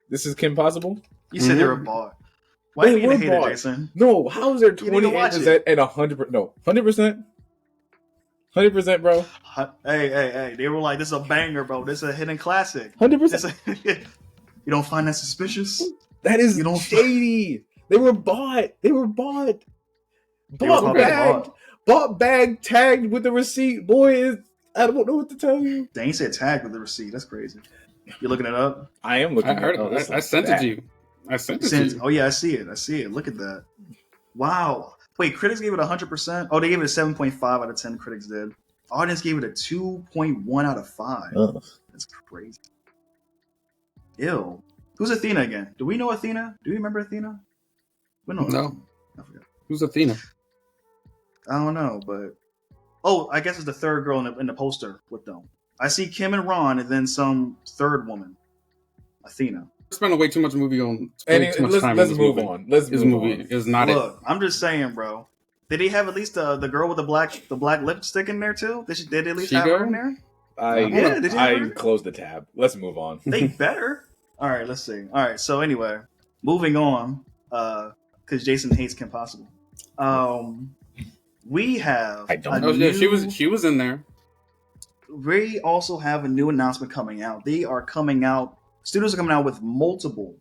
B: this is Kim Possible.
A: You said they were bought. Why are you being a hater, Jason?
B: No, how is there 28% and 100%? No, 100%. 100%, bro.
A: Hey! They were like, "This is a banger, bro. This is a hidden classic."
B: 100%.
A: You don't find that suspicious?
B: That is shady. They were bought. Bought, bagged, tagged with the receipt. Boy, I don't know what to tell you.
A: They ain't said tagged with the receipt. That's crazy. You looking it up?
B: I am looking.
C: I heard it. I sent it to you. I sent it to you.
A: Oh yeah, I see it. Look at that. Wow. Wait, critics gave it 100%. Oh, they gave it a 7.5 out of 10. Critics did. Audience gave it a 2.1 out of 5.
B: Ugh.
A: That's crazy. Ew. Who's Athena again? Do we know Athena? Do you remember Athena?
C: No.
A: I forgot.
C: Who's Athena?
A: I don't know, but I guess it's the third girl in the poster with them. I see Kim and Ron, and then some third woman, Athena.
C: Spending way too much movie on.
B: Let's move on. This movie
C: is not
A: Look, it. I'm just saying, bro. Did he have at least the girl with the black lipstick in there too? Did they at least have her in there?
B: I closed the tab. Let's move on.
A: They better. All right, let's see. All right, so anyway, moving on, because Jason hates Kim Possible. We have.
C: I don't know. She was in there.
A: We also have a new announcement coming out. They are coming out. Studios are coming out with multiple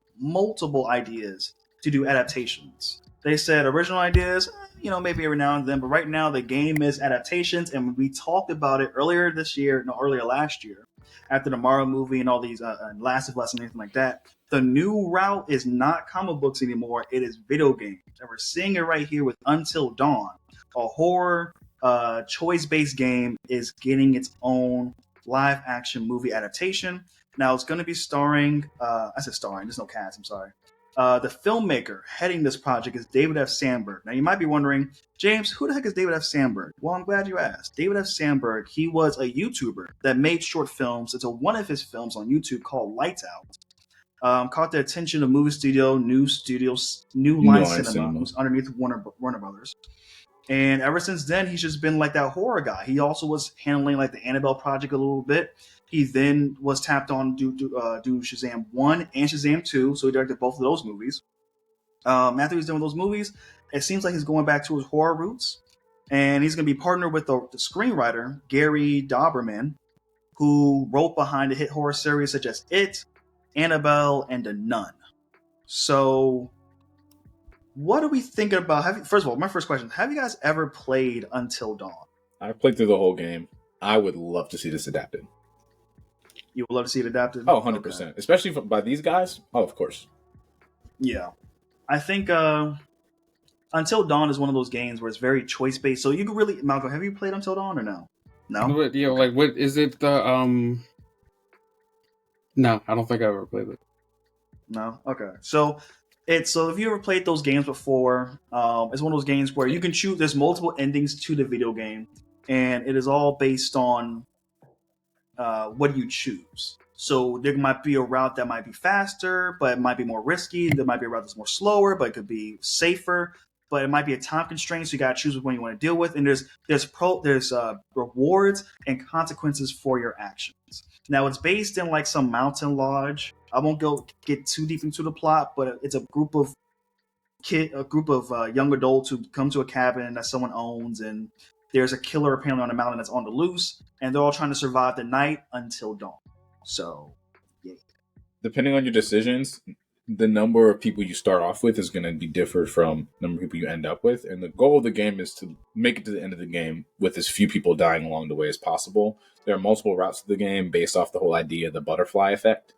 A: ideas to do adaptations. They said original ideas, maybe every now and then, but right now the game is adaptations, and we talked about it earlier last year, after the Marvel movie and all these Last of Us and anything like that. The new route is not comic books anymore; it is video games, and we're seeing it right here with Until Dawn, a horror choice-based game is getting its own live-action movie adaptation. Now it's going to be starring. I said starring. There's no cast. I'm sorry. The filmmaker heading this project is David F. Sandberg. Now, you might be wondering, James, who the heck is David F. Sandberg? Well, I'm glad you asked. David F. Sandberg, he was a YouTuber that made short films. It's one of his films on YouTube called Lights Out. Caught the attention of movie studio, New Line Cinema, who's underneath Warner Brothers. And ever since then, he's just been like that horror guy. He also was handling like the Annabelle project a little bit. He then was tapped on to do Shazam 1 and Shazam 2, so he directed both of those movies. After he's done with those movies, it seems like he's going back to his horror roots, and he's going to be partnered with the screenwriter Gary Dauberman, who wrote behind the hit horror series such as It, Annabelle, and The Nun. So, what are we thinking about? First of all, my first question: have you guys ever played Until Dawn?
B: I played through the whole game. I would love to see this adapted.
A: You would love to see it adapted?
B: Oh, 100%. Okay. Especially by these guys? Oh, of course.
A: Yeah. I think Until Dawn is one of those games where it's very choice-based. So you can really... Malcolm, have you played Until Dawn or no? No?
C: But, yeah, like, what is it? No, I don't think I ever played it.
A: No? Okay. So if you ever played those games before, it's one of those games where you can choose... There's multiple endings to the video game, and it is all based on what you choose. So there might be a route that might be faster, but it might be more risky. There might be a route that's more slower, but it could be safer. But it might be a time constraint, so you got to choose which one you want to deal with. And there's rewards and consequences for your actions. Now it's based in like some mountain lodge. I won't get too deep into the plot, but it's a group of young adults who come to a cabin that someone owns, and there's a killer apparently on the mountain that's on the loose, and they're all trying to survive the night until dawn. So, yeah.
B: Depending on your decisions, the number of people you start off with is going to be different from the number of people you end up with. And the goal of the game is to make it to the end of the game with as few people dying along the way as possible. There are multiple routes to the game based off the whole idea of the butterfly effect.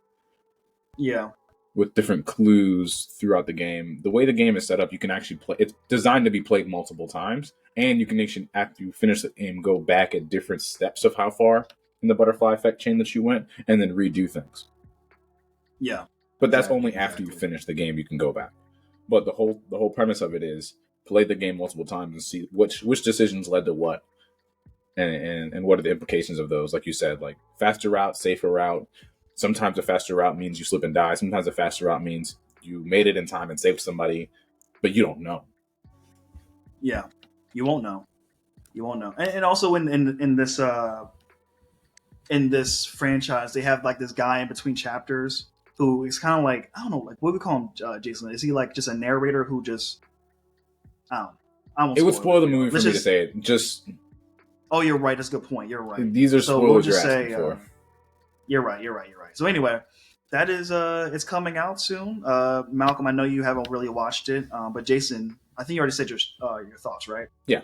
A: Yeah.
B: With different clues throughout the game. The way the game is set up, you can actually play. It's designed to be played multiple times. And you can actually, after you finish the game, go back at different steps of how far in the butterfly effect chain that you went, and then redo things.
A: Yeah.
B: But that's only after you finish the game you can go back. But the whole premise of it is play the game multiple times and see which decisions led to what, and what are the implications of those. Like you said, like faster route, safer route. Sometimes a faster route means you slip and die. Sometimes a faster route means you made it in time and saved somebody, but you don't know.
A: Yeah, you won't know. You won't know. And also in this franchise, they have like this guy in between chapters who is kind of like, I don't know, like what we call him, Jason. Is he like just a narrator who just, I don't know.
B: It would spoil the movie for me to say it. Just.
A: Oh, you're right. That's a good point. You're right.
B: These are spoilers you're asking for.
A: You're right. So anyway, that is it's coming out soon. Malcolm, I know you haven't really watched it, but Jason, I think you already said your thoughts, right?
B: Yeah.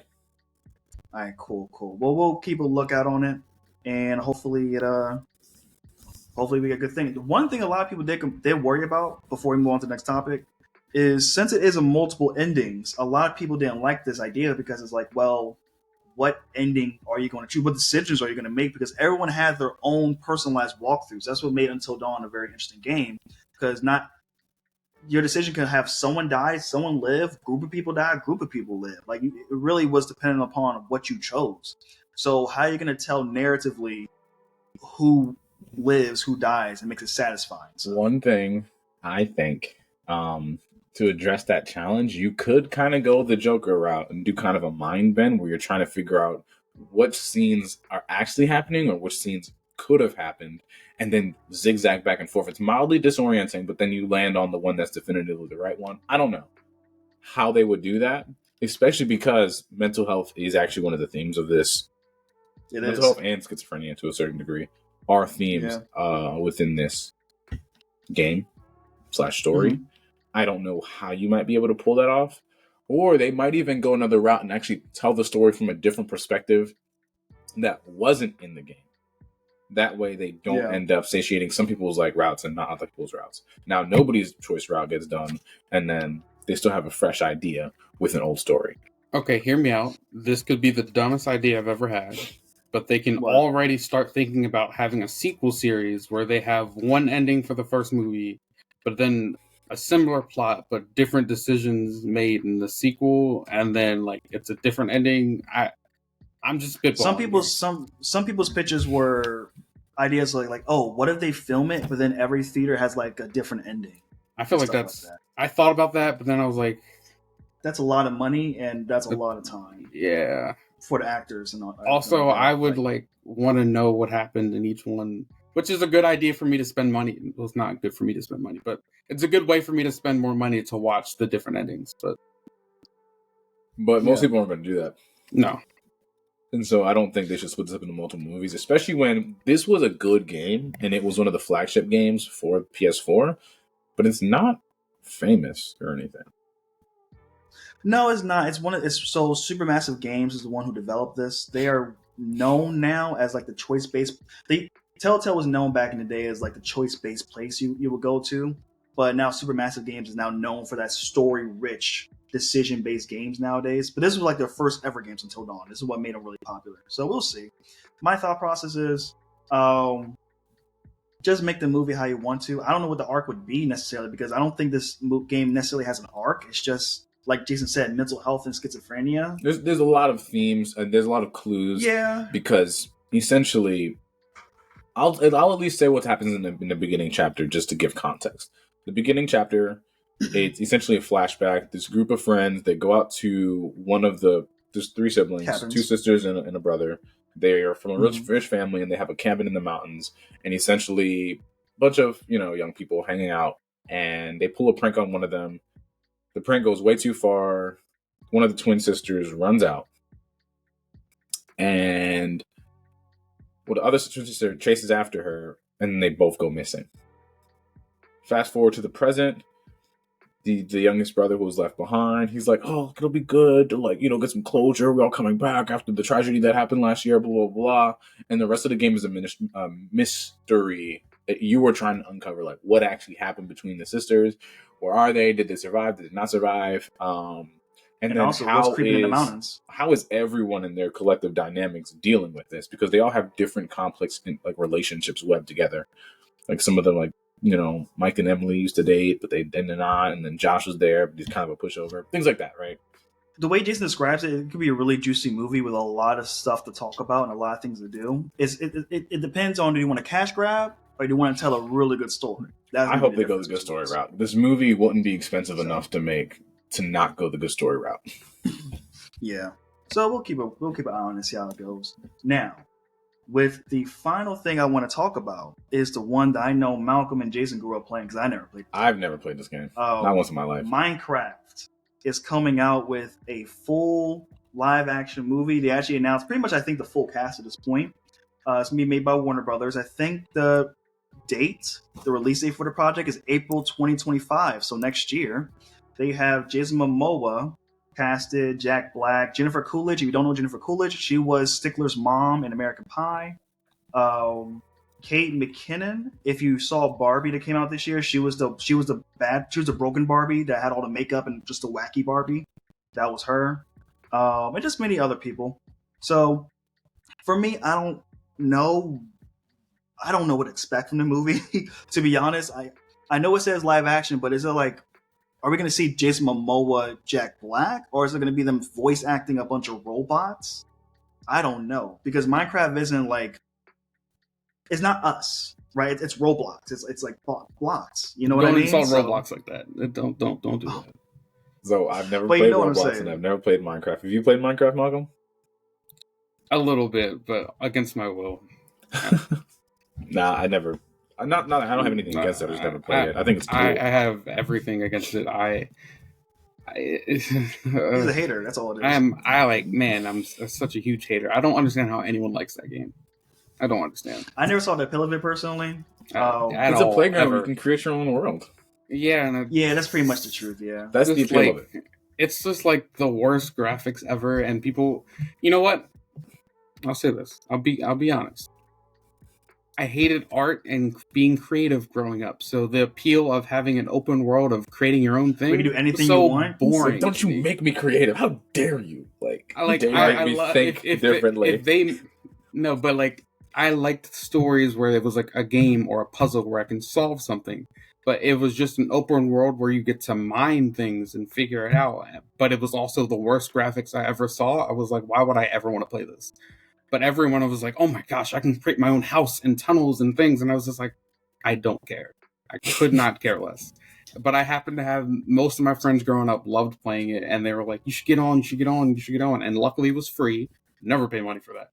A: All right, cool. Well, we'll keep a lookout on it, and hopefully we get a good thing. The one thing a lot of people they worry about before we move on to the next topic is, since it is a multiple endings, a lot of people didn't like this idea because it's like, well, what ending are you going to choose? What decisions are you going to make? Because everyone had their own personalized walkthroughs. That's what made Until Dawn a very interesting game, because not your decision can have someone die, someone live, group of people die, group of people live. Like, it really was dependent upon what you chose. So how are you going to tell narratively who lives, who dies, and makes it satisfying? So,
B: one thing I think to address that challenge, you could kind of go the Joker route and do kind of a mind bend where you're trying to figure out what scenes are actually happening or which scenes could have happened, and then zigzag back and forth. It's mildly disorienting, but then you land on the one that's definitively the right one. I don't know how they would do that, especially because mental health is actually one of the themes of this. Mental health and schizophrenia, to a certain degree, are themes within this game / story. Mm-hmm. I don't know how you might be able to pull that off. Or they might even go another route and actually tell the story from a different perspective that wasn't in the game. That way they don't end up satiating some people's like routes and not other people's routes. Now nobody's choice route gets done, and then they still have a fresh idea with an old story.
C: Okay, hear me out. This could be the dumbest idea I've ever had. But they can already start thinking about having a sequel series where they have one ending for the first movie, but then a similar plot, but different decisions made in the sequel, and then like it's a different ending. I'm just spitballing.
A: Some people's pitches were ideas like, oh, what if they film it, but then every theater has like a different ending?
C: I feel like that's. I thought about that, but then I was like,
A: that's a lot of money and that's a lot of time.
C: Yeah.
A: For the actors and all.
C: Also, I would like want to know what happened in each one. Which is a good idea for me to spend money. Well, it's not good for me to spend money, but it's a good way for me to spend more money to watch the different endings. But
B: most people aren't going to do that.
C: No.
B: And so I don't think they should split this up into multiple movies, especially when this was a good game and it was one of the flagship games for PS4, but it's not famous or anything.
A: No, it's not. So Supermassive Games is the one who developed this. They are known now as like the choice-based. Telltale was known back in the day as like the choice-based place you would go to, but now Supermassive Games is now known for that story-rich, decision-based games nowadays. But this was like their first ever games until Dawn. This is what made them really popular. So we'll see. My thought process is, just make the movie how you want to. I don't know what the arc would be necessarily, because I don't think this game necessarily has an arc. It's just, like Jason said, mental health and schizophrenia.
B: There's a lot of themes and there's a lot of clues.
A: Yeah.
B: Because essentially, I'll at least say what happens in the beginning chapter just to give context. The beginning chapter, it's essentially a flashback. This group of friends, they go out to there's 3 siblings, cabins. 2 sisters and a brother. They are from a rich family and they have a cabin in the mountains. And essentially, a bunch of young people hanging out, and they pull a prank on one of them. The prank goes way too far. One of the twin sisters runs out. And the other twin sister chases after her, and they both go missing. Fast forward to the present. The youngest brother who was left behind, he's like, oh, it'll be good to get some closure. We're all coming back after the tragedy that happened last year, blah, blah, blah. And the rest of the game is a mystery that you were trying to uncover, like what actually happened between the sisters. Where are they? Did they survive? Did they not survive? And then
A: also, what's creeping in the mountains?
B: How is everyone in their collective dynamics dealing with this? Because they all have different complex relationships webbed together. Like some of them, Mike and Emily used to date, but they did not. And then Josh was there, but he's kind of a pushover. Things like that, right?
A: The way Jason describes it, it could be a really juicy movie with a lot of stuff to talk about and a lot of things to do. It depends on, do you want a cash grab or do you want to tell a really good story?
B: I hope they go the good story route. This movie wouldn't be expensive enough to not go the good story route.
A: Yeah. So we'll keep an eye on it and see how it goes. Now, with the final thing I want to talk about is the one that I know Malcolm and Jason grew up playing, because I never played.
B: I've never played this game. Not once in my life.
A: Minecraft is coming out with a full live action movie. They actually announced pretty much, I think, the full cast at this point. It's going to be made by Warner Brothers. I think the release date for the project is April 2025, so next year. They have Jason Momoa casted, Jack Black, Jennifer Coolidge. If you don't know Jennifer Coolidge, she was Stickler's mom in American Pie. Kate McKinnon. If you saw Barbie that came out this year, she was the broken Barbie that had all the makeup and just a wacky Barbie. That was her. And just many other people. So for me, I don't know what to expect from the movie. To be honest, I know it says live action, but is it are we going to see Jason Momoa, Jack Black, or is it going to be them voice acting a bunch of robots? I don't know, because Minecraft isn't it's not us, right? It's Roblox. It's like blocks. You know what I mean?
C: Don't insult Roblox like that. Don't do that.
B: So I've never played Roblox and I've never played Minecraft. Have you played Minecraft, Malcolm?
C: A little bit, but against my will.
B: Nah, I never. I don't have anything against it. I just never played it. I think it's cool.
C: I have everything against it.
A: He's a hater. That's all it is.
C: I'm such a huge hater. I don't understand how anyone likes that game. I don't understand.
A: I never saw the appeal of it personally.
B: It's a playground where you can create your own world.
C: Yeah,
A: that's pretty much the truth. Yeah,
B: that's the appeal of it.
C: It's just the worst graphics ever, and people. You know what? I'll say this. I'll be honest. I hated art and being creative growing up. So the appeal of having an open world of creating your own thing,
A: you can do anything you want.
C: Boring.
B: Don't you make me creative? How dare you? I think differently.
C: I liked stories where it was a game or a puzzle where I can solve something, but it was just an open world where you get to mine things and figure it out. But it was also the worst graphics I ever saw. I was like, why would I ever want to play this? But everyone was like, oh my gosh, I can create my own house and tunnels and things. And I was just like, I don't care. I could not care less. But I happened to have most of my friends growing up loved playing it. And they were like, you should get on. And luckily it was free. Never pay money for that.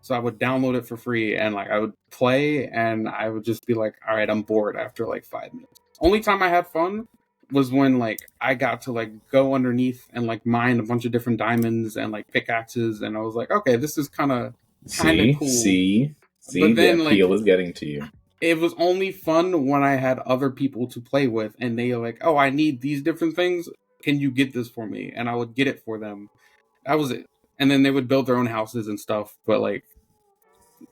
C: So I would download it for free, and like I would play, and I would just be like, all right, I'm bored after like 5 minutes. Only time I had fun was when like I got to like go underneath and like mine a bunch of different diamonds and like pickaxes, and I was like, okay, this is kind of cool.
B: See,
C: But then,
B: that
C: like,
B: Peele is getting to you.
C: it was only fun when I had other people to play with, and they were like, oh, I need these different things. Can you get this for me? And I would get it for them. That was it. And then they would build their own houses and stuff. But like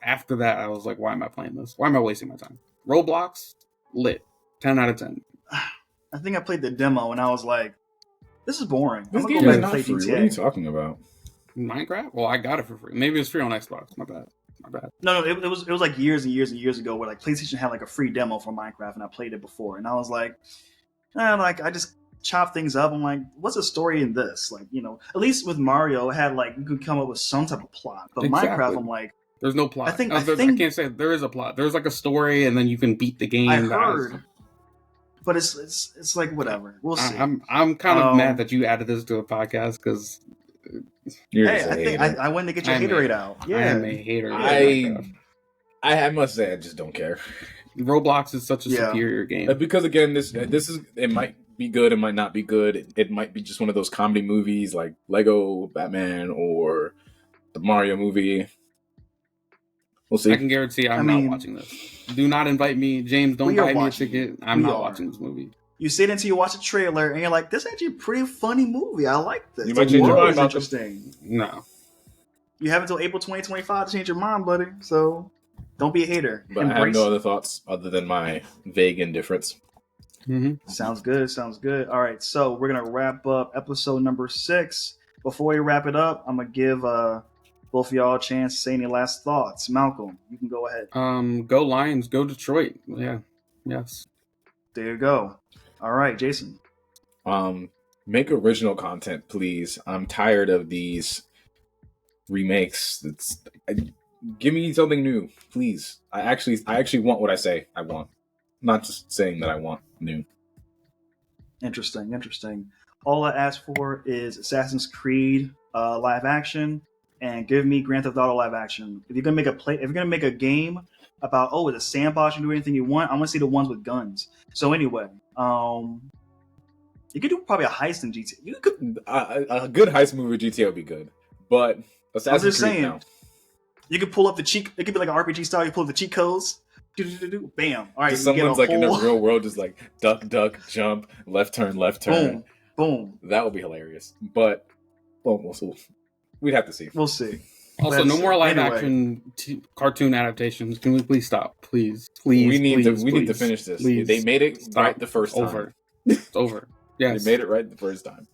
C: after that, I was like, why am I playing this? Why am I wasting my time? Roblox, lit. 10 out of 10.
A: I think I played the demo and I was like, this is boring.
B: This
A: I'm
B: game
A: gonna
B: is
A: go
B: not
A: back and play
B: free.
A: GTA.
B: What are you talking about?
C: Minecraft? Well, I got it for free. Maybe it's free on Xbox. My bad.
A: No, it was like years and years and years ago where like PlayStation had like a free demo for Minecraft and I played it before and I was like, I just chop things up. I'm like, what's the story in this? Like, at least with Mario, it had like you could come up with some type of plot. But
C: Exactly.
A: Minecraft, I'm like,
C: there's no plot.
A: I think
C: I can't say there is a plot. There's like a story, and then you can beat the game.
A: I heard, but it's like whatever. We'll see.
C: I'm kind of mad that you added this to a podcast because.
A: I went to get your haterade out. Yeah,
C: I am a hater.
B: I must say I just don't care.
C: Roblox is such a superior game
B: because again, this is it might be good, it might not be good. It might be just one of those comedy movies like Lego Batman or the Mario movie. We'll see.
C: I can guarantee I'm not watching this. Do not invite me, James. Don't buy me a ticket. I'm not watching this movie.
A: You sit until you watch a trailer and you're like, "This is actually a pretty funny movie. I like this."
B: You might change your mind.
A: Interesting.
C: No,
A: you have until April 2025 to change your mind, buddy. So don't be a hater.
B: But I have no other thoughts other than my vague indifference.
C: Mm-hmm.
A: Sounds good. All right, so we're gonna wrap up episode number 6. Before we wrap it up, I'm gonna give both of y'all a chance to say any last thoughts. Malcolm, you can go ahead.
C: Go Lions, go Detroit. Yeah, yes.
A: There you go. All right, Jason.
B: Make original content, please. I'm tired of these remakes. Give me something new, please. I actually want what I say I want, not just saying that I want new.
A: Interesting. All I ask for is Assassin's Creed live action, and give me Grand Theft Auto live action. If you're gonna make a game about it's a sandbox, you can do anything you want, I want to see the ones with guns. So anyway, you could do probably a heist in GTA. You could
B: a good heist movie GTA would be good, but Assassin's Creed now.
A: You could pull up the cheat. It could be like an RPG style. You pull up the cheat codes. Bam! All right.
B: Just someone's like in the real world, just like duck, jump, left turn.
A: Boom.
B: That would be hilarious. But we'd have to see.
A: We'll see.
C: Also, no more live action cartoon adaptations. Can we please stop? Please. We need
B: to finish this. Please. They made it right the first time.
C: It's over. Yes.
B: They made it right the first time.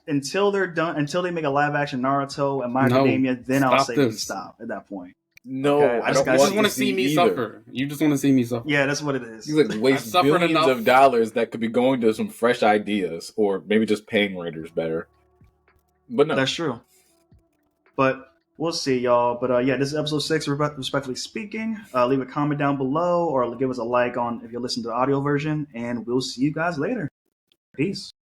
A: Until they're done, until they make a live action Naruto and My Academia, then I'll say stop at that point.
B: No, okay,
C: I just want to see me suffer. You just want to see me suffer.
A: Yeah, that's what it is.
B: You like waste billions of dollars that could be going to some fresh ideas, or maybe just paying writers better. But no,
A: that's true. But we'll see, y'all. But this is episode 6. Respectfully speaking, leave a comment down below, or give us a like on if you're listening to the audio version, and we'll see you guys later. Peace.